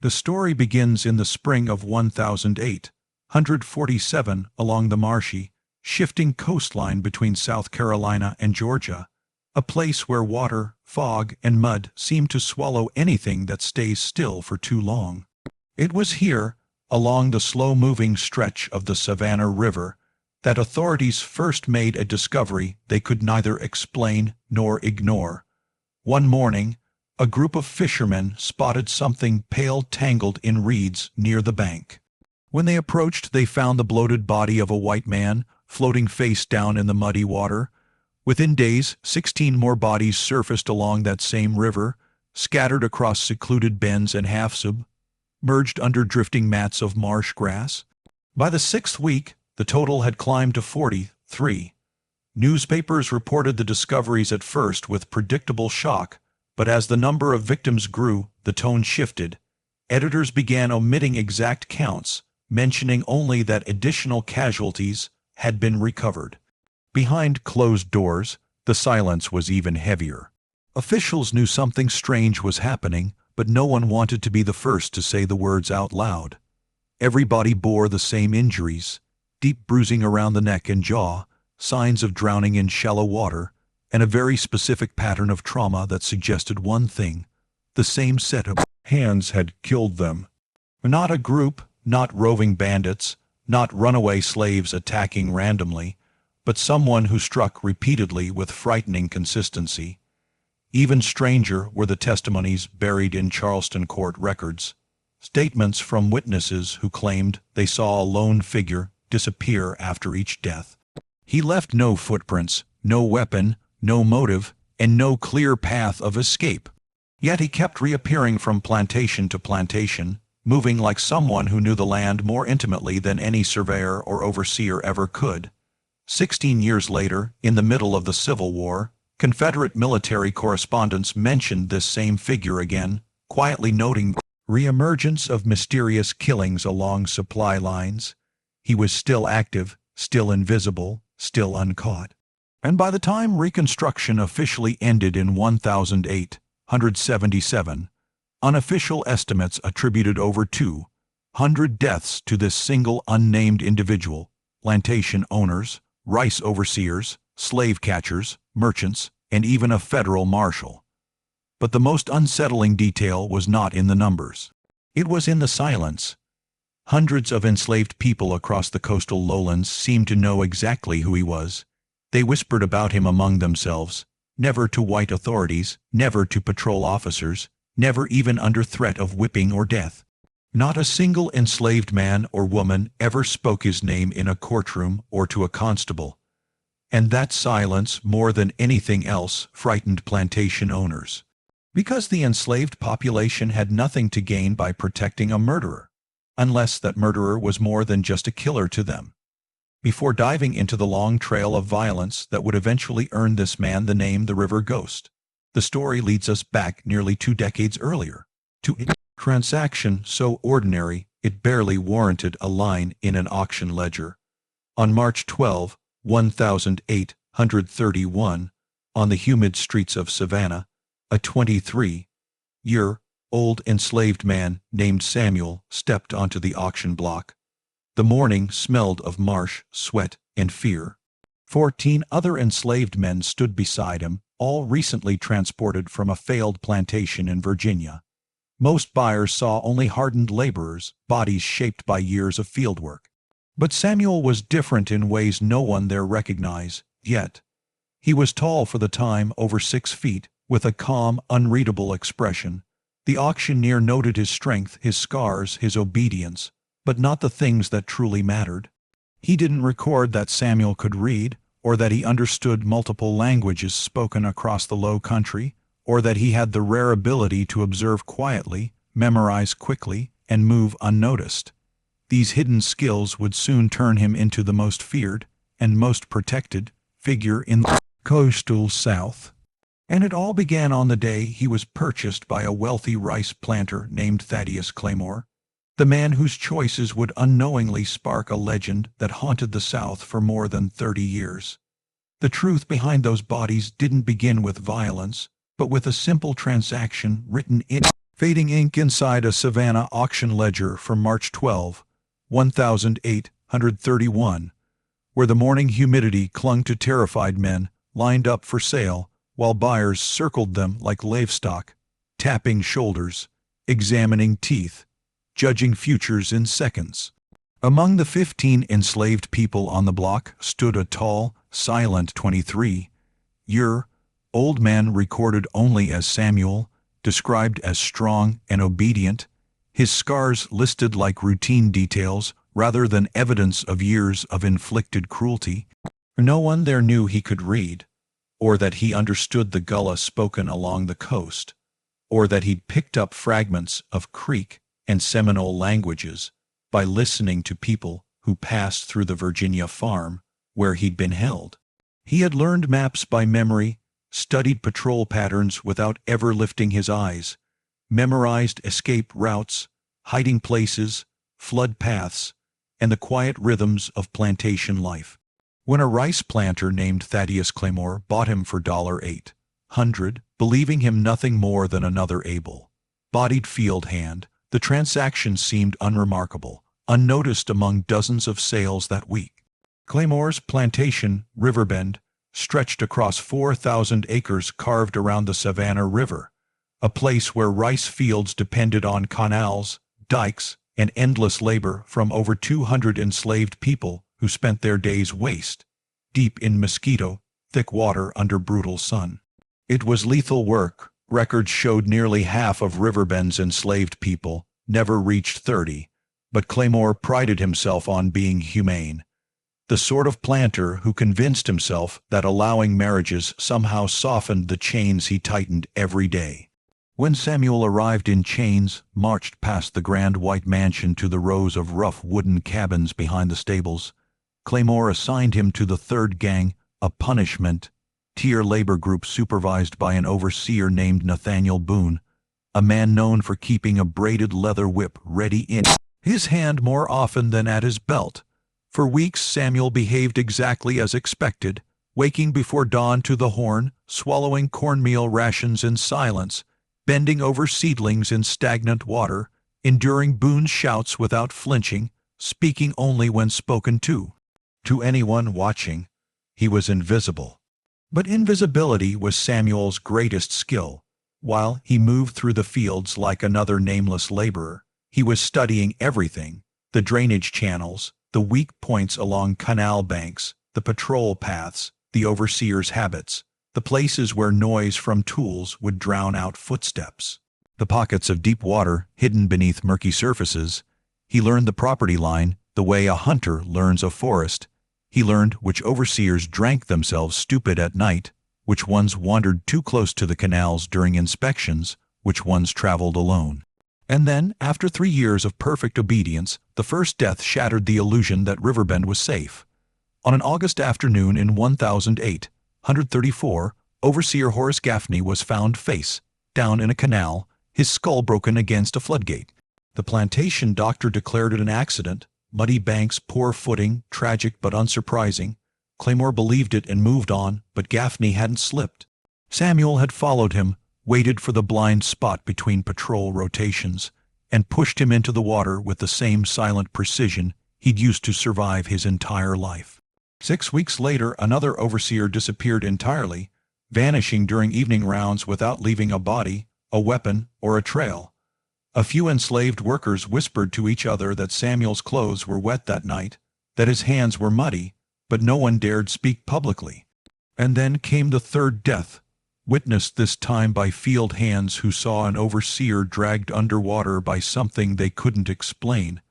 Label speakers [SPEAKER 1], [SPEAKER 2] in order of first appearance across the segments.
[SPEAKER 1] The story begins in the spring of 1847 along the marshy, shifting coastline between South Carolina and Georgia, a place where water, fog, and mud seem to swallow anything that stays still for too long. It was here, along the slow-moving stretch of the Savannah River, that authorities first made a discovery they could neither explain nor ignore. One morning, a group of fishermen spotted something pale tangled in reeds near the bank. When they approached, they found the bloated body of a white man floating face down in the muddy water. Within days, 16 more bodies surfaced along that same river, scattered across secluded bends and merged under drifting mats of marsh grass. By the 6th week, the total had climbed to 43. Newspapers reported the discoveries at first with predictable shock, but as the number of victims grew, the tone shifted. Editors began omitting exact counts, mentioning only that additional casualties had been recovered. Behind closed doors, the silence was even heavier. Officials knew something strange was happening, but no one wanted to be the first to say the words out loud. Everybody bore the same injuries: deep bruising around the neck and jaw, signs of drowning in shallow water, and a very specific pattern of trauma that suggested one thing: the same set of hands had killed them. Not a group, not roving bandits, not runaway slaves attacking randomly, but someone who struck repeatedly with frightening consistency. Even stranger were the testimonies buried in Charleston court records, statements from witnesses who claimed they saw a lone figure disappear after each death. He left no footprints, no weapon, no motive, and no clear path of escape. Yet he kept reappearing from plantation to plantation, moving like someone who knew the land more intimately than any surveyor or overseer ever could. 16 years later, in the middle of the Civil War, Confederate military correspondents mentioned this same figure again, quietly noting the reemergence of mysterious killings along supply lines. He was still active, still invisible, still uncaught. And by the time Reconstruction officially ended in 1877, unofficial estimates attributed over 200 deaths to this single unnamed individual: plantation owners, rice overseers, slave catchers, merchants, and even a federal marshal. But the most unsettling detail was not in the numbers. It was in the silence. Hundreds of enslaved people across the coastal lowlands seemed to know exactly who he was. They whispered about him among themselves, never to white authorities, never to patrol officers, never even under threat of whipping or death. Not a single enslaved man or woman ever spoke his name in a courtroom or to a constable. And that silence, more than anything else, frightened plantation owners. Because the enslaved population had nothing to gain by protecting a murderer, unless that murderer was more than just a killer to them. Before diving into the long trail of violence that would eventually earn this man the name the River Ghost, the story leads us back nearly 2 decades earlier, to a transaction so ordinary it barely warranted a line in an auction ledger. On March 12, 1831, on the humid streets of Savannah, a 23-year-old enslaved man named Samuel stepped onto the auction block. The morning smelled of marsh, sweat, and fear. 14 other enslaved men stood beside him, all recently transported from a failed plantation in Virginia. Most buyers saw only hardened laborers, bodies shaped by years of fieldwork. But Samuel was different in ways no one there recognized yet. He was tall for the time, over 6 feet, with a calm, unreadable expression. The auctioneer noted his strength, his scars, his obedience, but not the things that truly mattered. He didn't record that Samuel could read, or that he understood multiple languages spoken across the low country, or that he had the rare ability to observe quietly, memorize quickly, and move unnoticed. These hidden skills would soon turn him into the most feared and most protected figure in the coastal South. And it all began on the day he was purchased by a wealthy rice planter named Thaddeus Claymore, the man whose choices would unknowingly spark a legend that haunted the South for more than 30 years. The truth behind those bodies didn't begin with violence, but with a simple transaction written in Fading ink inside a Savannah auction ledger from March 12, 1831, where the morning humidity clung to terrified men lined up for sale while buyers circled them like livestock, tapping shoulders, examining teeth, judging futures in seconds. Among the 15 enslaved people on the block stood a tall, silent 23-year-old man recorded only as Samuel, described as strong and obedient, his scars listed like routine details rather than evidence of years of inflicted cruelty. No one there knew he could read, or that he understood the Gullah spoken along the coast, or that he'd picked up fragments of Creek and Seminole languages by listening to people who passed through the Virginia farm where he'd been held. He had learned maps by memory, studied patrol patterns without ever lifting his eyes, memorized escape routes, hiding places, flood paths, and the quiet rhythms of plantation life. When a rice planter named Thaddeus Claymore bought him for $800, believing him nothing more than another able-bodied field hand, the transaction seemed unremarkable, unnoticed among dozens of sales that week. Claymore's plantation, Riverbend, stretched across 4,000 acres carved around the Savannah River, a place where rice fields depended on canals, dikes, and endless labor from over 200 enslaved people who spent their days waist-deep in mosquito-thick water under brutal sun. It was lethal work. Records showed nearly half of Riverbend's enslaved people never reached 30, but Claymore prided himself on being humane, the sort of planter who convinced himself that allowing marriages somehow softened the chains he tightened every day. When Samuel arrived in chains, marched past the grand white mansion to the rows of rough wooden cabins behind the stables, Claymore assigned him to the third gang, a punishment-tier labor group supervised by an overseer named Nathaniel Boone, a man known for keeping a braided leather whip ready in his hand more often than at his belt. For weeks Samuel behaved exactly as expected, waking before dawn to the horn, swallowing cornmeal rations in silence, bending over seedlings in stagnant water, enduring Boone's shouts without flinching, speaking only when spoken to. To anyone watching, he was invisible. But invisibility was Samuel's greatest skill. While he moved through the fields like another nameless laborer, he was studying everything: the drainage channels, the weak points along canal banks, the patrol paths, the overseer's habits, the places where noise from tools would drown out footsteps, the pockets of deep water hidden beneath murky surfaces. He learned the property line the way a hunter learns a forest. He learned which overseers drank themselves stupid at night, which ones wandered too close to the canals during inspections, which ones traveled alone. And then, after 3 years of perfect obedience, the first death shattered the illusion that Riverbend was safe. On an August afternoon in 1834, Overseer Horace Gaffney was found face down in a canal, his skull broken against a floodgate. The plantation doctor declared it an accident, muddy banks, poor footing, tragic but unsurprising. Claymore believed it and moved on, but Gaffney hadn't slipped. Samuel had followed him, waited for the blind spot between patrol rotations, and pushed him into the water with the same silent precision he'd used to survive his entire life. 6 weeks later, another overseer disappeared entirely, vanishing during evening rounds without leaving a body, a weapon, or a trail. A few enslaved workers whispered to each other that Samuel's clothes were wet that night, that his hands were muddy, but no one dared speak publicly. And then came the third death, witnessed this time by field hands who saw an overseer dragged underwater by something they couldn't explain,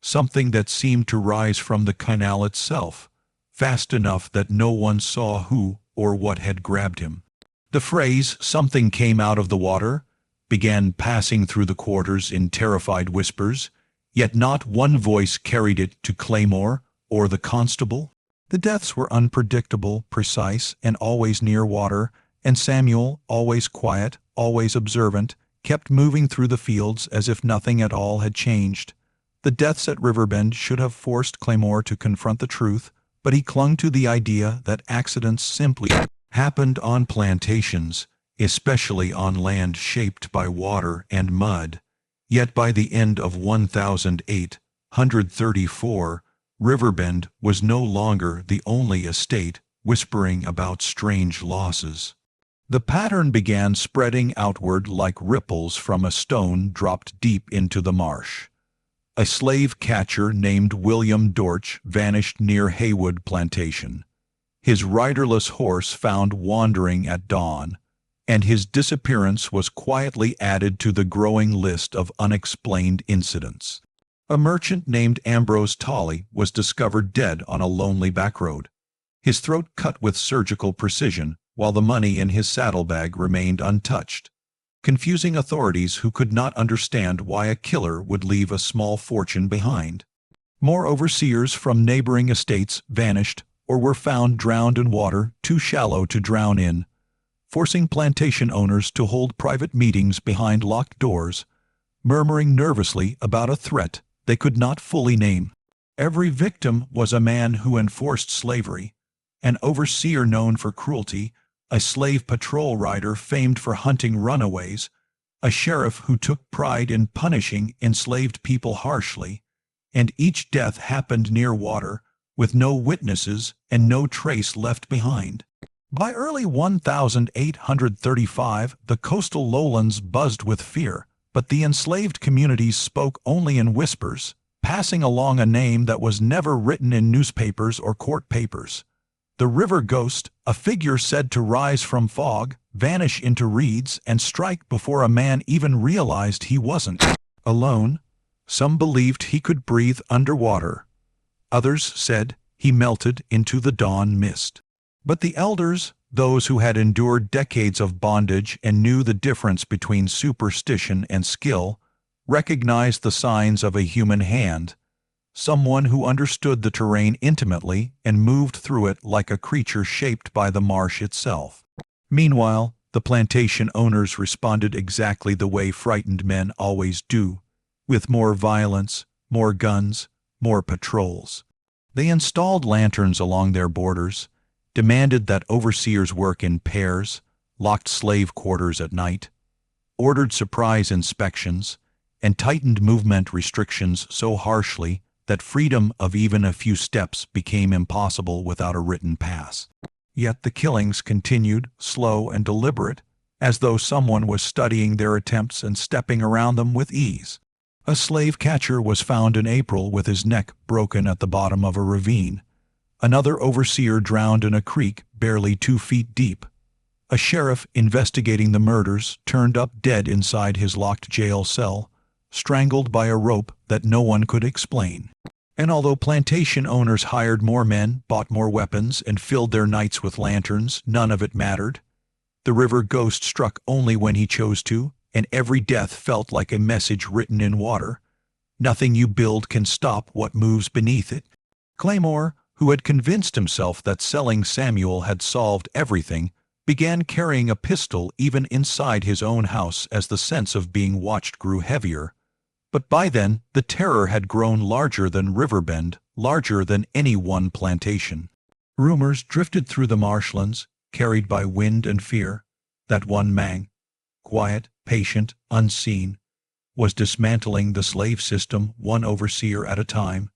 [SPEAKER 1] something that seemed to rise from the canal itself, fast enough that no one saw who or what had grabbed him. The phrase, "something came out of the water," began passing through the quarters in terrified whispers, yet not one voice carried it to Claymore or the constable. The deaths were unpredictable, precise, and always near water, and Samuel, always quiet, always observant, kept moving through the fields as if nothing at all had changed. The deaths at Riverbend should have forced Claymore to confront the truth, but he clung to the idea that accidents simply happened on plantations, especially on land shaped by water and mud. Yet by the end of 1834, Riverbend was no longer the only estate whispering about strange losses. The pattern began spreading outward like ripples from a stone dropped deep into the marsh. A slave catcher named William Dorch vanished near Haywood Plantation, his riderless horse found wandering at dawn, and his disappearance was quietly added to the growing list of unexplained incidents. A merchant named Ambrose Tolley was discovered dead on a lonely back road, his throat cut with surgical precision, while the money in his saddlebag remained untouched, confusing authorities who could not understand why a killer would leave a small fortune behind. More overseers from neighboring estates vanished or were found drowned in water too shallow to drown in, forcing plantation owners to hold private meetings behind locked doors, murmuring nervously about a threat they could not fully name. Every victim was a man who enforced slavery, an overseer known for cruelty, a slave patrol rider famed for hunting runaways, a sheriff who took pride in punishing enslaved people harshly, and each death happened near water, with no witnesses and no trace left behind. By early 1835, the coastal lowlands buzzed with fear, but the enslaved communities spoke only in whispers, passing along a name that was never written in newspapers or court papers. The river ghost, a figure said to rise from fog, vanish into reeds, and strike before a man even realized he wasn't alone. Some believed he could breathe underwater. Others said he melted into the dawn mist. But the elders, those who had endured decades of bondage and knew the difference between superstition and skill, recognized the signs of a human hand, someone who understood the terrain intimately and moved through it like a creature shaped by the marsh itself. Meanwhile, the plantation owners responded exactly the way frightened men always do, with more violence, more guns, more patrols. They installed lanterns along their borders, demanded that overseers work in pairs, locked slave quarters at night, ordered surprise inspections, and tightened movement restrictions so harshly that freedom of even a few steps became impossible without a written pass. Yet the killings continued, slow and deliberate, as though someone was studying their attempts and stepping around them with ease. A slave catcher was found in April with his neck broken at the bottom of a ravine. Another overseer drowned in a creek barely 2 feet deep. A sheriff investigating the murders turned up dead inside his locked jail cell, strangled by a rope that no one could explain. And although plantation owners hired more men, bought more weapons, and filled their nights with lanterns, none of it mattered. The river ghost struck only when he chose to, and every death felt like a message written in water. Nothing you build can stop what moves beneath it. Claymore, who had convinced himself that selling Samuel had solved everything, began carrying a pistol even inside his own house as the sense of being watched grew heavier. But by then, the terror had grown larger than Riverbend, larger than any one plantation. Rumors drifted through the marshlands, carried by wind and fear, that one man, quiet, patient, unseen, was dismantling the slave system one overseer at a time,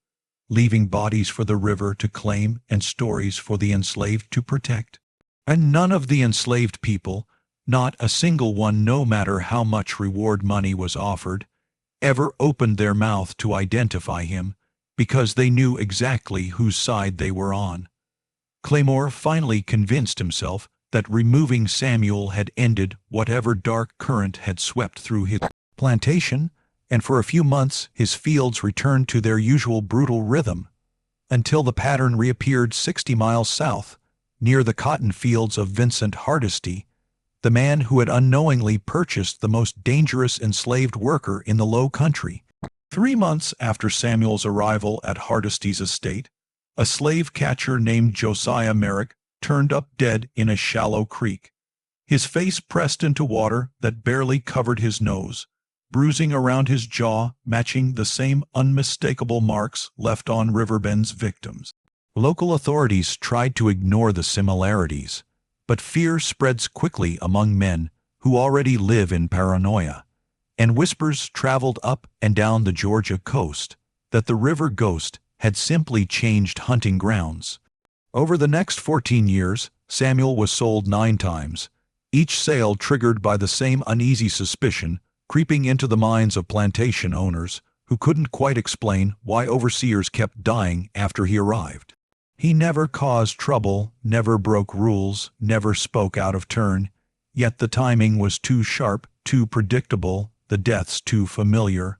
[SPEAKER 1] leaving bodies for the river to claim and stories for the enslaved to protect. And none of the enslaved people, not a single one, no matter how much reward money was offered, ever opened their mouth to identify him, because they knew exactly whose side they were on. Claymore finally convinced himself that removing Samuel had ended whatever dark current had swept through his plantation, and for a few months his fields returned to their usual brutal rhythm, until the pattern reappeared 60 miles south, near the cotton fields of Vincent Hardesty, the man who had unknowingly purchased the most dangerous enslaved worker in the Low Country. 3 months after Samuel's arrival at Hardesty's estate, a slave catcher named Josiah Merrick turned up dead in a shallow creek, his face pressed into water that barely covered his nose, bruising around his jaw matching the same unmistakable marks left on Riverbend's victims. Local authorities tried to ignore the similarities, But fear spreads quickly among men who already live in paranoia, and whispers traveled up and down the Georgia coast that the river ghost had simply changed hunting grounds. Over the next 14 years, Samuel was sold 9 times, each sale triggered by the same uneasy suspicion creeping into the minds of plantation owners who couldn't quite explain why overseers kept dying after he arrived. He never caused trouble, never broke rules, never spoke out of turn, yet the timing was too sharp, too predictable, the deaths too familiar.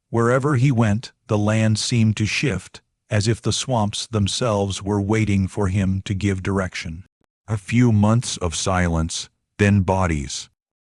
[SPEAKER 1] Wherever he went, the land seemed to shift, as if the swamps themselves were waiting for him to give direction. A few months of silence, then bodies.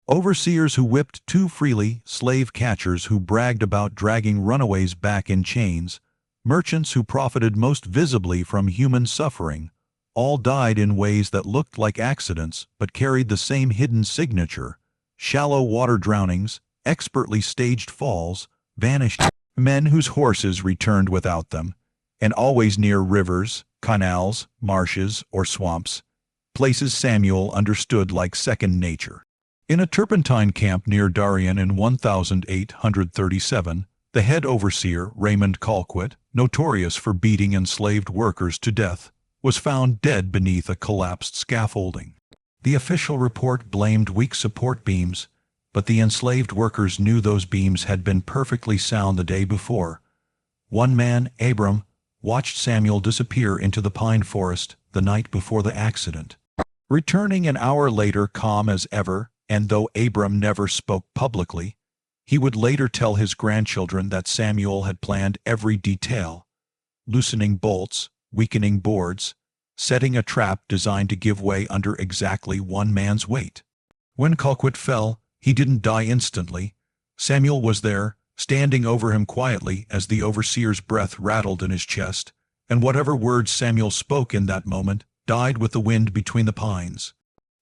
[SPEAKER 1] Overseers who whipped too freely, slave catchers who bragged about dragging runaways back in chains, merchants who profited most visibly from human suffering, all died in ways that looked like accidents but carried the same hidden signature: shallow water drownings, expertly staged falls, vanished men whose horses returned without them, and always near rivers, canals, marshes, or swamps, places Samuel understood like second nature. In a turpentine camp near Darien in 1837, the head overseer, Raymond Colquitt, notorious for beating enslaved workers to death, was found dead beneath a collapsed scaffolding. The official report blamed weak support beams, but the enslaved workers knew those beams had been perfectly sound the day before. One man, Abram, watched Samuel disappear into the pine forest the night before the accident. Returning an hour later calm as ever, and though Abram never spoke publicly, he would later tell his grandchildren that Samuel had planned every detail: loosening bolts, weakening boards, setting a trap designed to give way under exactly one man's weight. When Colquitt fell, he didn't die instantly. Samuel was there, standing over him quietly as the overseer's breath rattled in his chest, and whatever words Samuel spoke in that moment died with the wind between the pines.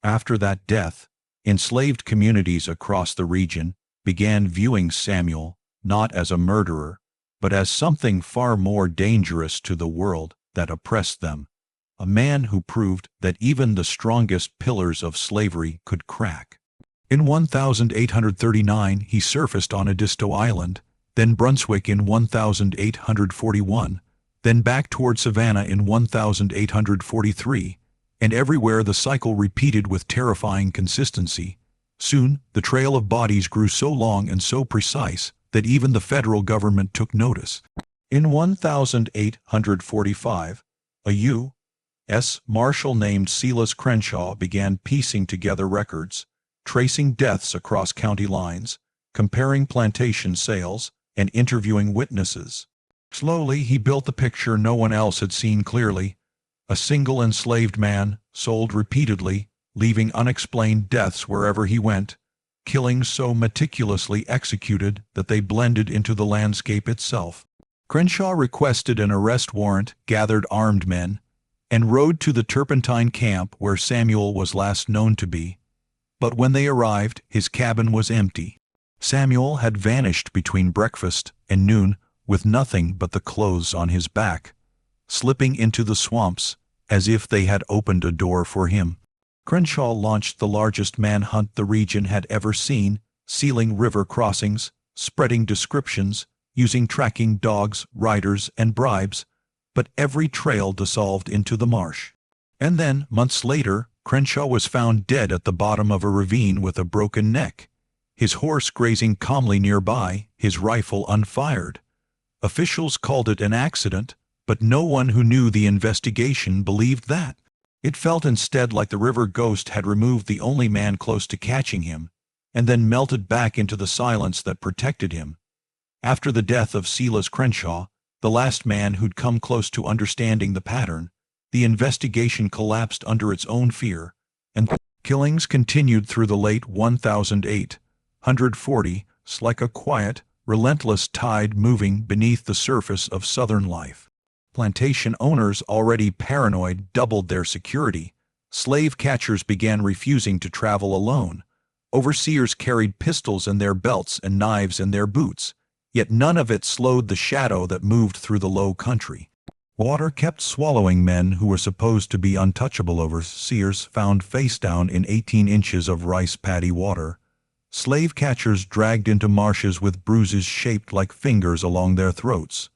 [SPEAKER 1] After that death, enslaved communities across the region began viewing Samuel not as a murderer, but as something far more dangerous to the world that oppressed them, a man who proved that even the strongest pillars of slavery could crack. In 1839 he surfaced on Edisto Island, then Brunswick in 1841, then back toward Savannah in 1843, and everywhere the cycle repeated with terrifying consistency. Soon, the trail of bodies grew so long and so precise that even the federal government took notice. In 1845, a U.S. Marshal named Silas Crenshaw began piecing together records, tracing deaths across county lines, comparing plantation sales, and interviewing witnesses. Slowly, he built the picture no one else had seen clearly: a single enslaved man, sold repeatedly, leaving unexplained deaths wherever he went, killings so meticulously executed that they blended into the landscape itself. Crenshaw requested an arrest warrant, gathered armed men, and rode to the turpentine camp where Samuel was last known to be. But when they arrived, his cabin was empty. Samuel had vanished between breakfast and noon with nothing but the clothes on his back, slipping into the swamps as if they had opened a door for him. Crenshaw launched the largest manhunt the region had ever seen, sealing river crossings, spreading descriptions, using tracking dogs, riders, and bribes, but every trail dissolved into the marsh. And then, months later, Crenshaw was found dead at the bottom of a ravine with a broken neck, his horse grazing calmly nearby, his rifle unfired. Officials called it an accident, but no one who knew the investigation believed that. It felt instead like the river ghost had removed the only man close to catching him, and then melted back into the silence that protected him. After the death of Silas Crenshaw, the last man who'd come close to understanding the pattern, the investigation collapsed under its own fear, and killings continued through the late 1840s like a quiet, relentless tide moving beneath the surface of Southern life. Plantation owners, already paranoid, doubled their security. Slave catchers began refusing to travel alone. Overseers carried pistols in their belts and knives in their boots, yet none of it slowed the shadow that moved through the low country. Water kept swallowing men who were supposed to be untouchable. Overseers found face down in 18 inches of rice paddy water. Slave catchers dragged into marshes with bruises shaped like fingers along their throats.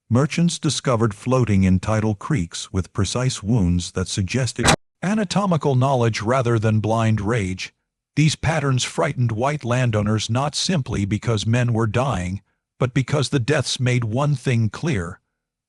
[SPEAKER 1] Merchants discovered floating in tidal creeks with precise wounds that suggested anatomical knowledge rather than blind rage. These patterns frightened white landowners not simply because men were dying, but because the deaths made one thing clear: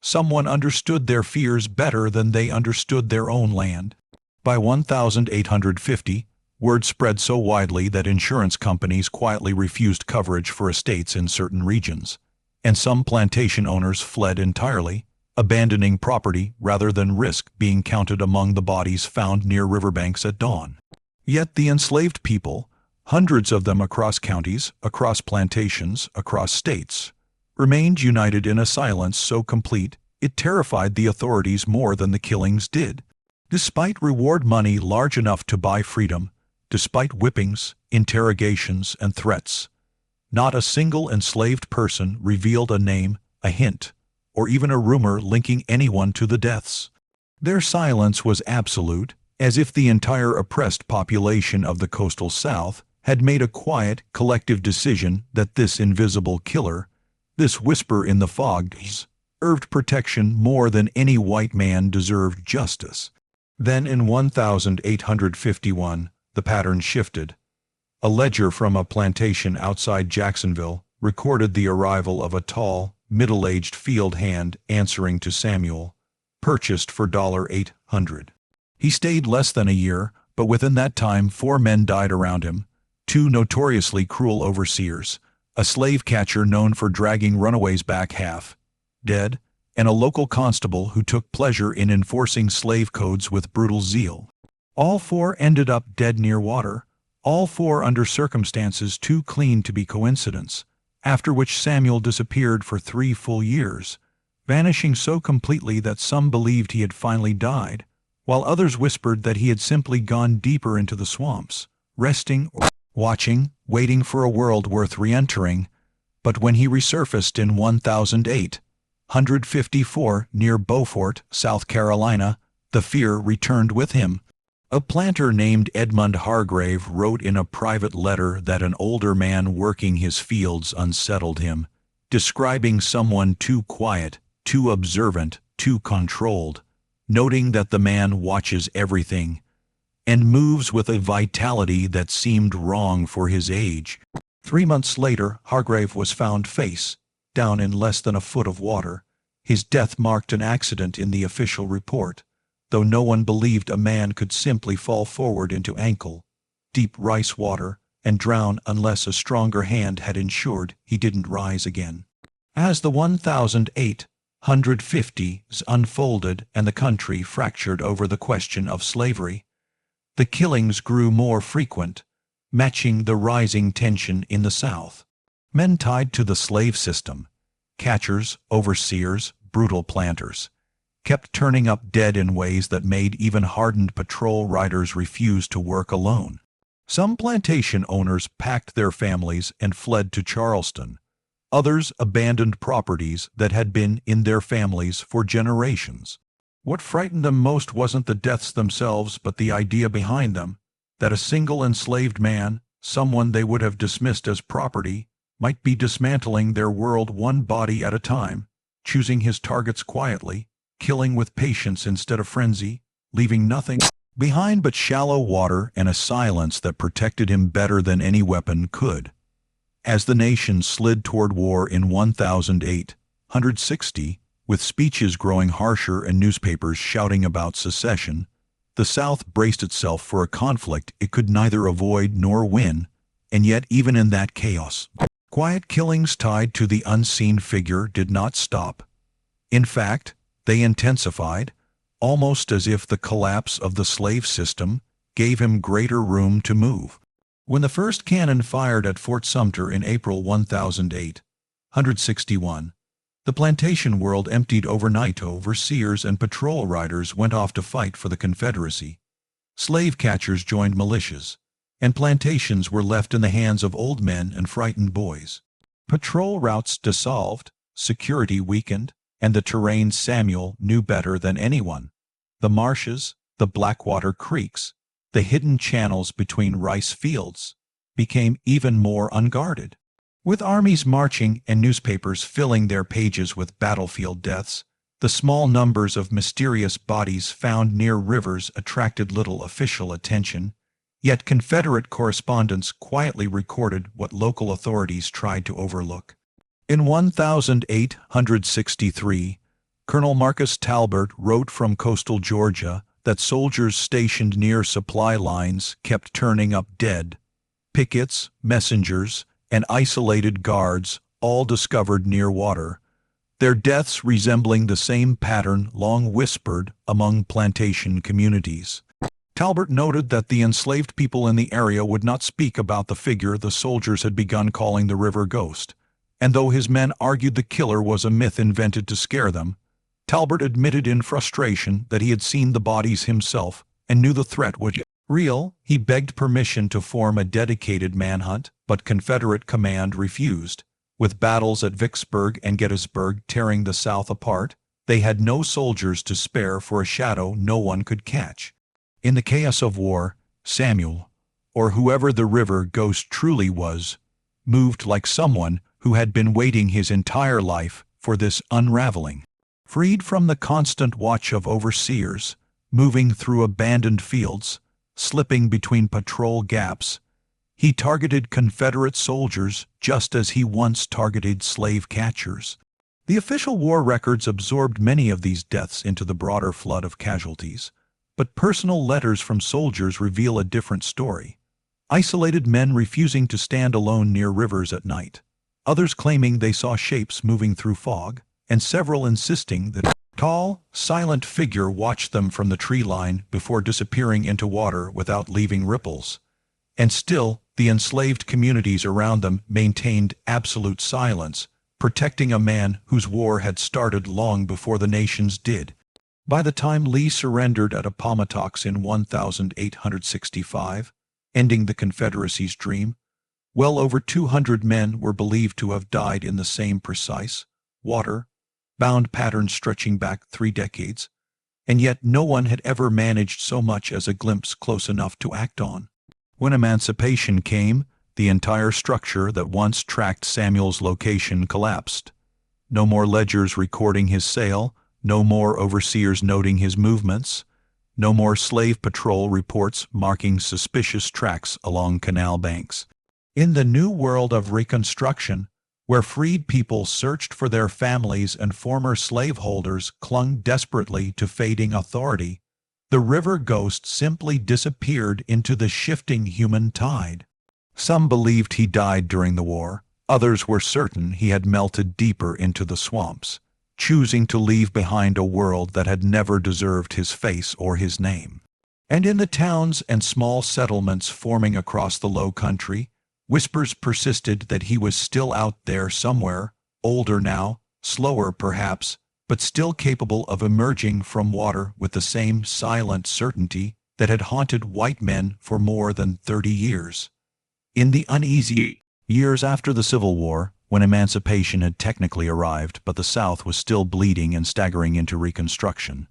[SPEAKER 1] someone understood their fears better than they understood their own land. By 1850, word spread so widely that insurance companies quietly refused coverage for estates in certain regions, and some plantation owners fled entirely, abandoning property rather than risk being counted among the bodies found near riverbanks at dawn. Yet the enslaved people, hundreds of them across counties, across plantations, across states, remained united in a silence so complete it terrified the authorities more than the killings did. Despite reward money large enough to buy freedom, despite whippings, interrogations, and threats, not a single enslaved person revealed a name, a hint, or even a rumor linking anyone to the deaths. Their silence was absolute, as if the entire oppressed population of the coastal South had made a quiet, collective decision that this invisible killer, this whisper in the fog, deserved protection more than any white man deserved justice. Then in 1851, the pattern shifted. A ledger from a plantation outside Jacksonville recorded the arrival of a tall, middle-aged field hand answering to Samuel, purchased for $800. He stayed less than a year, but within that time 4 men died around him, 2 notoriously cruel overseers, a slave catcher known for dragging runaways back half dead, and a local constable who took pleasure in enforcing slave codes with brutal zeal. All 4 ended up dead near water, all 4 under circumstances too clean to be coincidence, after which Samuel disappeared for 3 full years, vanishing so completely that some believed he had finally died, while others whispered that he had simply gone deeper into the swamps, resting or watching, waiting for a world worth re-entering. But when he resurfaced in 1854 near Beaufort, South Carolina, the fear returned with him. A planter named Edmund Hargrave wrote in a private letter that an older man working his fields unsettled him, describing someone too quiet, too observant, too controlled, noting that the man watches everything and moves with a vitality that seemed wrong for his age. 3 months later, Hargrave was found face down in less than a foot of water. His death marked an accident in the official report, though no one believed a man could simply fall forward into ankle-deep rice water and drown unless a stronger hand had ensured he didn't rise again. As the 1850s unfolded and the country fractured over the question of slavery, the killings grew more frequent, matching the rising tension in the South. Men tied to the slave system, catchers, overseers, brutal planters, kept turning up dead in ways that made even hardened patrol riders refuse to work alone. Some plantation owners packed their families and fled to Charleston. Others abandoned properties that had been in their families for generations. What frightened them most wasn't the deaths themselves but the idea behind them, that a single enslaved man, someone they would have dismissed as property, might be dismantling their world one body at a time, choosing his targets quietly, killing with patience instead of frenzy, leaving nothing behind but shallow water and a silence that protected him better than any weapon could. As the nation slid toward war in 1860, with speeches growing harsher and newspapers shouting about secession, the South braced itself for a conflict it could neither avoid nor win, and yet even in that chaos, quiet killings tied to the unseen figure did not stop. In fact, they intensified, almost as if the collapse of the slave system gave him greater room to move. When the first cannon fired at Fort Sumter in April 1861, the plantation world emptied overnight. Overseers and patrol riders went off to fight for the Confederacy. Slave catchers joined militias, and plantations were left in the hands of old men and frightened boys. Patrol routes dissolved, security weakened, and the terrain Samuel knew better than anyone. The marshes, the Blackwater creeks, the hidden channels between rice fields, became even more unguarded. With armies marching and newspapers filling their pages with battlefield deaths, the small numbers of mysterious bodies found near rivers attracted little official attention, yet Confederate correspondents quietly recorded what local authorities tried to overlook. In 1863, Colonel Marcus Talbot wrote from coastal Georgia that soldiers stationed near supply lines kept turning up dead. Pickets, messengers, and isolated guards all discovered near water, their deaths resembling the same pattern long whispered among plantation communities. Talbot noted that the enslaved people in the area would not speak about the figure the soldiers had begun calling the River Ghost, and though his men argued the killer was a myth invented to scare them, Talbot admitted in frustration that he had seen the bodies himself and knew the threat was real. He begged permission to form a dedicated manhunt, but Confederate command refused. With battles at Vicksburg and Gettysburg tearing the South apart, they had no soldiers to spare for a shadow no one could catch. In the chaos of war, Samuel, or whoever the River Ghost truly was, moved like someone who had been waiting his entire life for this unraveling. Freed from the constant watch of overseers, moving through abandoned fields, slipping between patrol gaps, he targeted Confederate soldiers just as he once targeted slave catchers. The official war records absorbed many of these deaths into the broader flood of casualties, but personal letters from soldiers reveal a different story. Isolated men refusing to stand alone near rivers at night, others claiming they saw shapes moving through fog, and several insisting that a tall, silent figure watched them from the tree line before disappearing into water without leaving ripples. And still, the enslaved communities around them maintained absolute silence, protecting a man whose war had started long before the nation's did. By the time Lee surrendered at Appomattox in 1865, ending the Confederacy's dream, well over 200 men were believed to have died in the same precise, water-bound pattern stretching back 3 decades, and yet no one had ever managed so much as a glimpse close enough to act on. When emancipation came, the entire structure that once tracked Samuel's location collapsed. No more ledgers recording his sale, no more overseers noting his movements, no more slave patrol reports marking suspicious tracks along canal banks. In the new world of Reconstruction, where freed people searched for their families and former slaveholders clung desperately to fading authority, the River Ghost simply disappeared into the shifting human tide. Some believed he died during the war, others were certain he had melted deeper into the swamps, choosing to leave behind a world that had never deserved his face or his name. And in the towns and small settlements forming across the Low Country, whispers persisted that he was still out there somewhere, older now, slower perhaps, but still capable of emerging from water with the same silent certainty that had haunted white men for more than 30 years. In the uneasy years after the Civil War, when emancipation had technically arrived but the South was still bleeding and staggering into Reconstruction,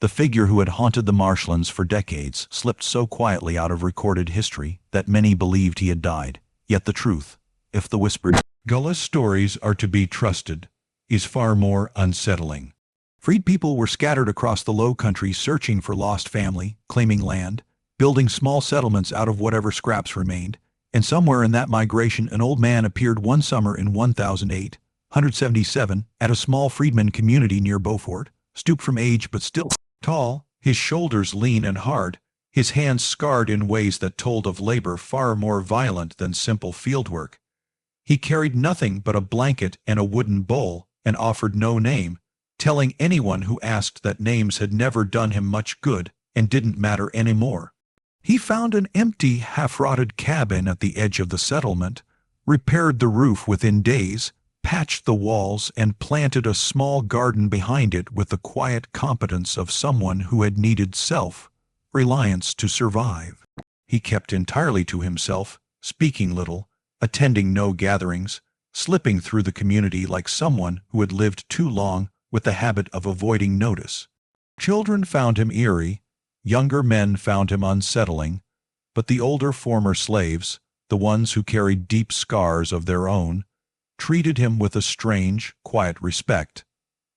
[SPEAKER 1] the figure who had haunted the marshlands for decades slipped so quietly out of recorded history that many believed he had died. Yet the truth, if the whispered Gullis stories are to be trusted, is far more unsettling. Freed people were scattered across the Low Country searching for lost family, claiming land, building small settlements out of whatever scraps remained, and somewhere in that migration an old man appeared one summer in 1877 at a small freedmen community near Beaufort, stooped from age but still tall, his shoulders lean and hard, his hands scarred in ways that told of labor far more violent than simple fieldwork. He carried nothing but a blanket and a wooden bowl, and offered no name, telling anyone who asked that names had never done him much good and didn't matter anymore. He found an empty, half-rotted cabin at the edge of the settlement, repaired the roof within days, patched the walls, and planted a small garden behind it with the quiet competence of someone who had needed self-reliance to survive. He kept entirely to himself, speaking little, attending no gatherings, slipping through the community like someone who had lived too long with the habit of avoiding notice. Children found him eerie, younger men found him unsettling, but the older former slaves, the ones who carried deep scars of their own, treated him with a strange, quiet respect,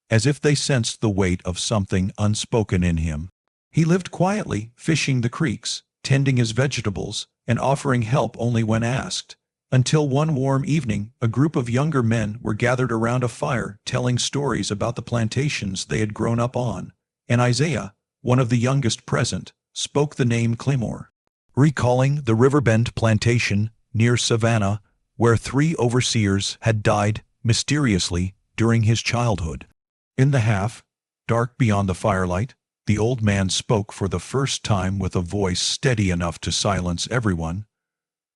[SPEAKER 1] as if they sensed the weight of something unspoken in him. He lived quietly, fishing the creeks, tending his vegetables, and offering help only when asked, until one warm evening a group of younger men were gathered around a fire telling stories about the plantations they had grown up on, and Isaiah, one of the youngest present, spoke the name Claymore, recalling the Riverbend plantation near Savannah where 3 overseers had died mysteriously during his childhood. In the half, dark beyond the firelight, the old man spoke for the first time with a voice steady enough to silence everyone.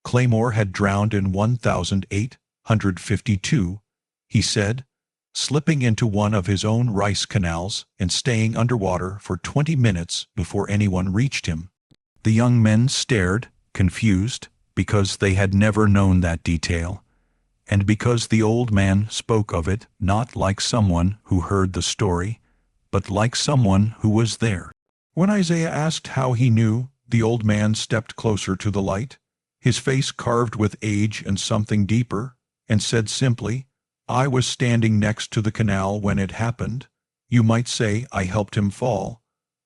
[SPEAKER 1] Claymore had drowned in 1852, he said, slipping into one of his own rice canals and staying underwater for 20 minutes before anyone reached him. The young men stared, confused, because they had never known that detail, and because the old man spoke of it not like someone who heard the story, but like someone who was there. When Isaiah asked how he knew, the old man stepped closer to the light, his face carved with age and something deeper, and said simply, "I was standing next to the canal when it happened. You might say I helped him fall."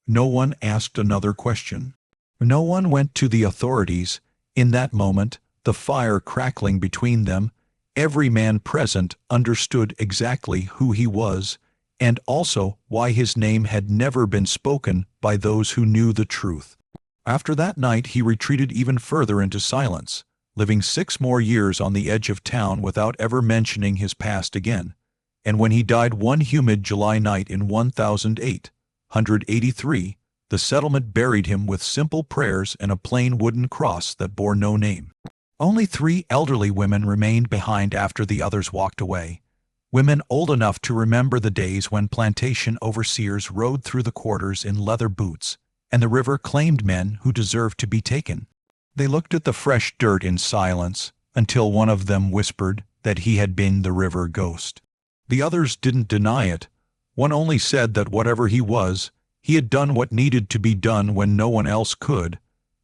[SPEAKER 1] No one asked another question. No one went to the authorities. In that moment, the fire crackling between them, every man present understood exactly who he was, and also why his name had never been spoken by those who knew the truth. After that night he retreated even further into silence, living 6 more years on the edge of town without ever mentioning his past again, and when he died one humid July night in 1883, the settlement buried him with simple prayers and a plain wooden cross that bore no name. Only 3 elderly women remained behind after the others walked away, women old enough to remember the days when plantation overseers rode through the quarters in leather boots, and the river claimed men who deserved to be taken. They looked at the fresh dirt in silence, until one of them whispered that he had been the river ghost. The others didn't deny it. One only said that whatever he was, he had done what needed to be done when no one else could,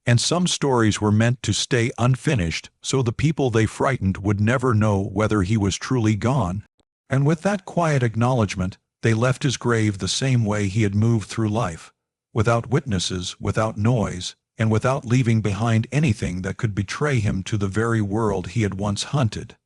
[SPEAKER 1] and some stories were meant to stay unfinished so the people they frightened would never know whether he was truly gone. And with that quiet acknowledgment, they left his grave the same way he had moved through life, without witnesses, without noise, and without leaving behind anything that could betray him to the very world he had once hunted.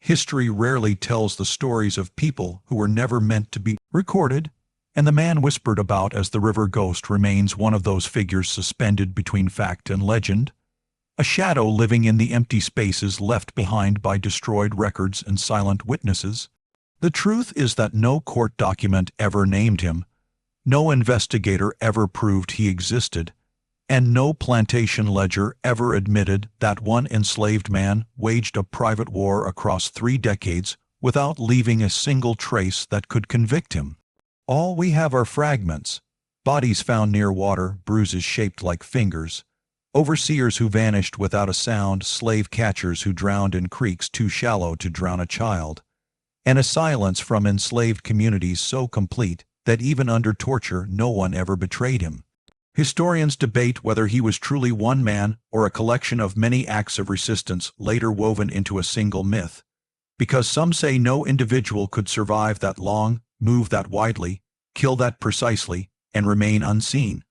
[SPEAKER 1] History rarely tells the stories of people who were never meant to be recorded, and the man whispered about as the river ghost remains one of those figures suspended between fact and legend, a shadow living in the empty spaces left behind by destroyed records and silent witnesses. The truth is that no court document ever named him, no investigator ever proved he existed, and no plantation ledger ever admitted that one enslaved man waged a private war across 3 decades without leaving a single trace that could convict him. All we have are fragments, bodies found near water, bruises shaped like fingers, overseers who vanished without a sound, slave catchers who drowned in creeks too shallow to drown a child, and a silence from enslaved communities so complete that even under torture no one ever betrayed him. Historians debate whether he was truly one man or a collection of many acts of resistance later woven into a single myth, because some say no individual could survive that long, move that widely, kill that precisely, and remain unseen.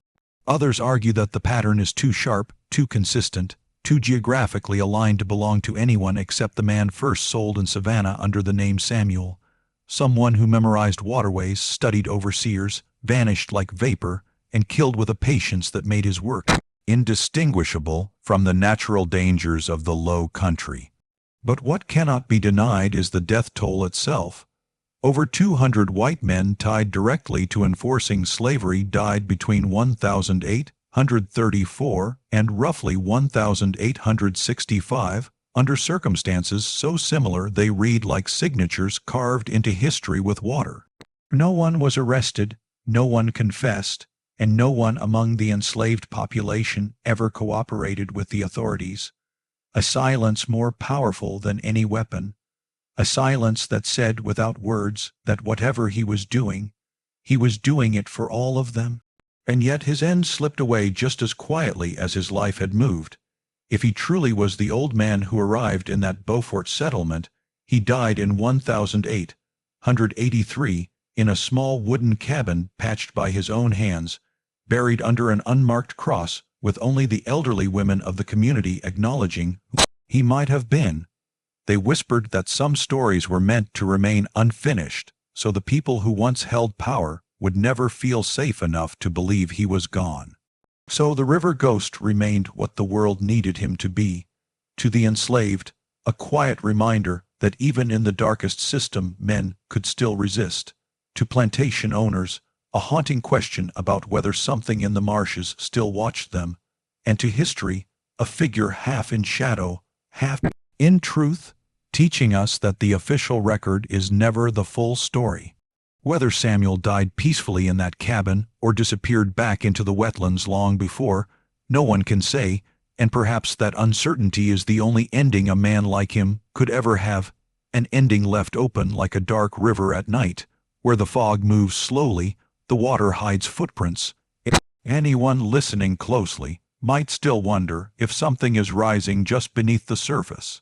[SPEAKER 1] Others argue that the pattern is too sharp, too consistent, too geographically aligned to belong to anyone except the man first sold in Savannah under the name Samuel, someone who memorized waterways, studied overseers, vanished like vapor, and killed with a patience that made his work indistinguishable from the natural dangers of the low country. But what cannot be denied is the death toll itself. Over 200 white men tied directly to enforcing slavery died between 1834 and roughly 1865, under circumstances so similar they read like signatures carved into history with water. No one was arrested, no one confessed, and no one among the enslaved population ever cooperated with the authorities. A silence more powerful than any weapon, A silence that said without words that whatever he was doing it for all of them. And yet his end slipped away just as quietly as his life had moved. If he truly was the old man who arrived in that Beaufort settlement, he died in 1883 in a small wooden cabin patched by his own hands, buried under an unmarked cross, with only the elderly women of the community acknowledging who he might have been. They whispered that some stories were meant to remain unfinished, so the people who once held power would never feel safe enough to believe he was gone. So the river ghost remained what the world needed him to be. To the enslaved, a quiet reminder that even in the darkest system men could still resist. To plantation owners, a haunting question about whether something in the marshes still watched them. And to history, a figure half in shadow, half in truth, teaching us that the official record is never the full story. Whether Samuel died peacefully in that cabin or disappeared back into the wetlands long before, no one can say, and perhaps that uncertainty is the only ending a man like him could ever have, an ending left open like a dark river at night, where the fog moves slowly, the water hides footprints. Anyone listening closely might still wonder if something is rising just beneath the surface.